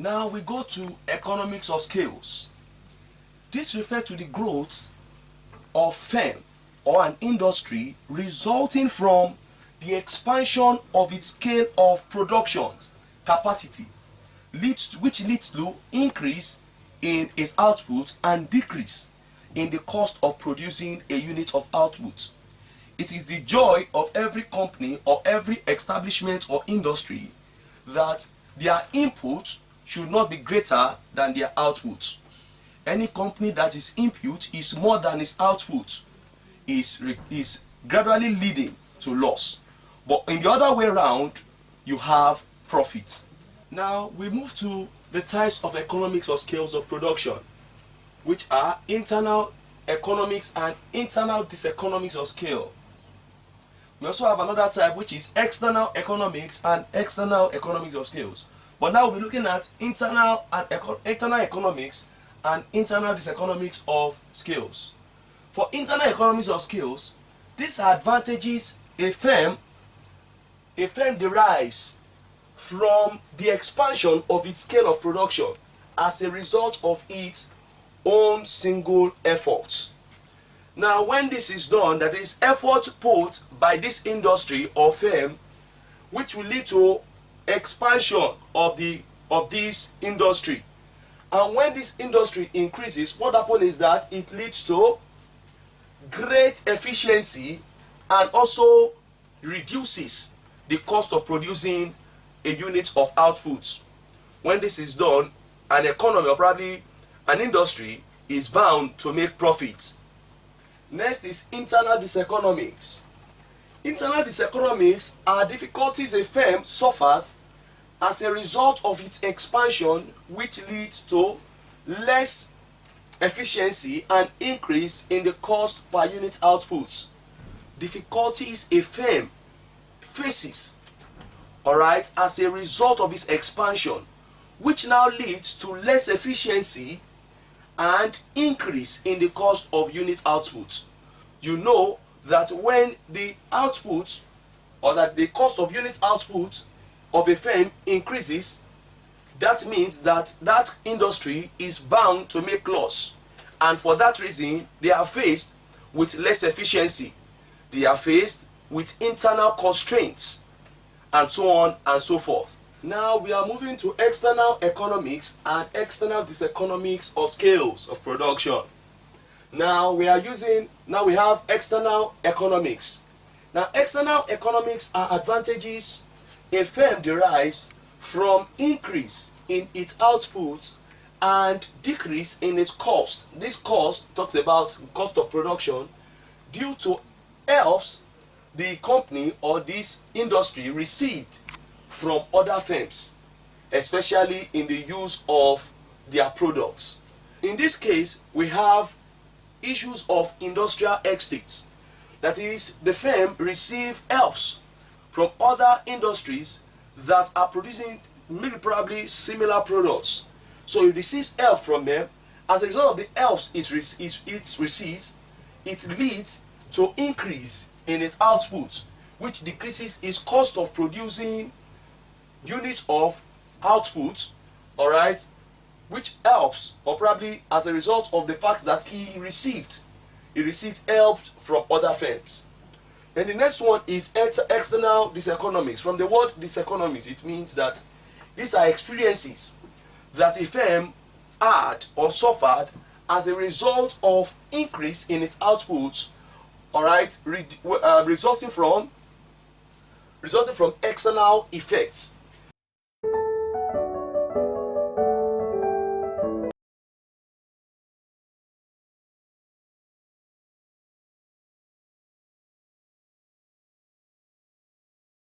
Now we go to economics of scales. This refers to the growth of firm or an industry resulting from the expansion of its scale of production capacity, which leads to increase in its output and decrease in the cost of producing a unit of output. It is the joy of every company or every establishment or industry that their input should not be greater than their output. Any company that its input is more than its output is gradually leading to loss. But in the other way around, you have profit. Now we move to the types of economics of scales of production, which are internal economics and internal diseconomics of scale. We also have another type which is external economics and external economics of scales. But now we're looking at internal economics and internal diseconomics of scales. For internal economics of scales, these are advantages a firm derives from the expansion of its scale of production as a result of its own single efforts. Now when this is done, that is effort put by this industry or firm, which will lead to expansion of this industry. And when this industry increases, what happens is that it leads to great efficiency and also reduces the cost of producing a unit of output. When this is done, an economy or probably an industry is bound to make profit. Next is internal diseconomics. Internal diseconomics are difficulties a firm suffers as a result of its expansion, which leads to less efficiency and increase in the cost per unit output. Difficulties a firm faces, alright, as a result of its expansion, which now leads to less efficiency and increase in the cost of unit output. You know that when the output or that the cost of unit output of a firm increases, that means that that industry is bound to make loss, and for that reason they are faced with less efficiency, they are faced with internal constraints, and so on and so forth. Now we are moving to external economics and external diseconomics of scales of production. Now we have external economics. Now external economics are advantages a firm derives from increase in its output and decrease in its cost. This cost talks about cost of production due to helps the company or this industry received from other firms, especially in the use of their products. In this case, we have issues of industrial estates. That is, the firm receives helps from other industries that are producing maybe probably similar products. So it receives help from them. As a result of the helps it receives, it leads to increase in its output, which decreases its cost of producing units of output, alright, which helps, or probably as a result of the fact that he received help from other firms. And the next one is external diseconomics. From the word diseconomics, it means that these are experiences that a firm had or suffered as a result of increase in its output, alright, resulting from external effects.